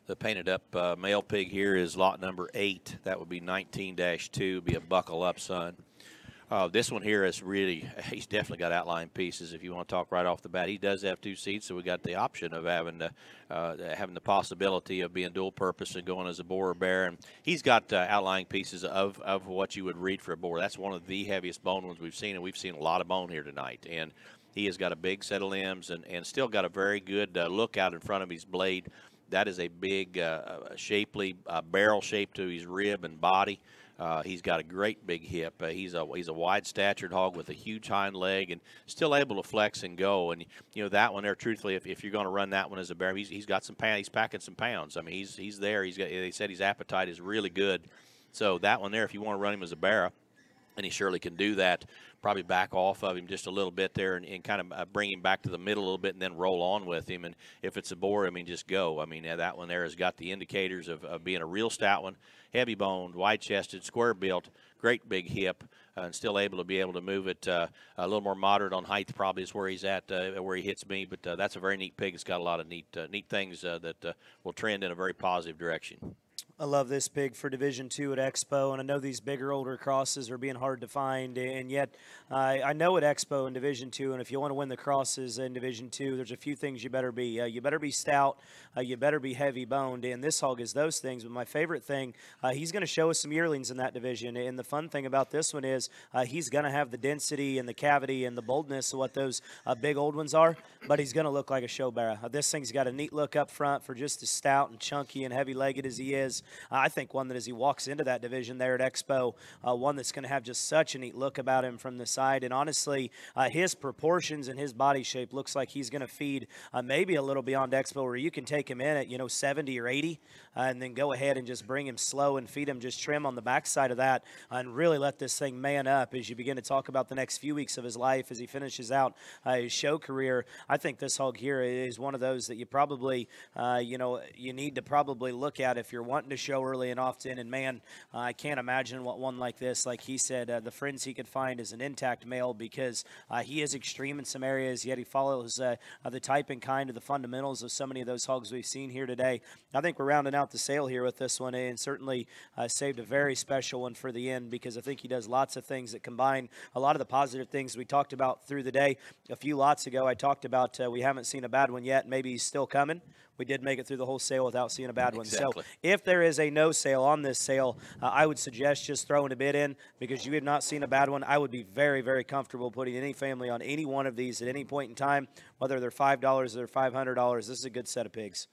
The painted up male pig here is lot number 8. That would be 19-2, be a buckle up, son. This one here is really, he's definitely got outline pieces if you want to talk right off the bat. He does have 2 seats, so we got the option of having the possibility of being dual purpose and going as a boar or bear. And he's got outlying pieces of what you would read for a boar. That's one of the heaviest bone ones we've seen, and we've seen a lot of bone here tonight. And he has got a big set of limbs and still got a very good look out in front of his blade. That is a big, shapely barrel shape to his rib and body. He's got a great big hip. He's a wide-statured hog with a huge hind leg and still able to flex and go. And you know that one there, truthfully, if you're going to run that one as a bear, he's got some pounds. He's packing some pounds. I mean, he's there. They said his appetite is really good. So that one there, if you want to run him as a bear, and he surely can do that. Probably back off of him just a little bit there and kind of bring him back to the middle a little bit and then roll on with him. And if it's a boar, I mean, just go. I mean, that one there has got the indicators of being a real stout one, heavy boned, wide chested, square built, great big hip, and still able to move it a little more moderate on height probably is where he's at, where he hits me. But that's a very neat pig. It's got a lot of neat things that will trend in a very positive direction. I love this pig for Division II at Expo, and I know these bigger, older crosses are being hard to find, and yet I know at Expo in Division II, and if you want to win the crosses in Division II, there's a few things you better be. You better be stout, you better be heavy boned, and this hog is those things. But my favorite thing, he's going to show us some yearlings in that division, and the fun thing about this one is he's going to have the density and the cavity and the boldness of what those big old ones are, but he's going to look like a show bear. This thing's got a neat look up front for just as stout and chunky and heavy-legged as he is. I think one that as he walks into that division there at Expo, one that's going to have just such a neat look about him from the side. And honestly, his proportions and his body shape looks like he's going to feed maybe a little beyond Expo, where you can take him in at 70 or 80 and then go ahead and just bring him slow and feed him just trim on the backside of that and really let this thing man up as you begin to talk about the next few weeks of his life as he finishes out his show career. I think this hog here is one of those that you probably, you need to probably look at if you're wanting to show early and often. And man, I can't imagine what one like this, like he said, the friends he could find is an intact male, because he is extreme in some areas, yet he follows the type and kind of the fundamentals of so many of those hogs we've seen here today. I think we're rounding out the sale here with this one, and certainly saved a very special one for the end, because I think he does lots of things that combine a lot of the positive things we talked about through the day. A few lots ago, I talked about we haven't seen a bad one yet. Maybe he's still coming. We did make it through the whole sale without seeing a bad one. Exactly. So if there is a no sale on this sale, I would suggest just throwing a bid in, because you have not seen a bad one. I would be very, very comfortable putting any family on any one of these at any point in time, whether they're $5 or they're $500. This is a good set of pigs.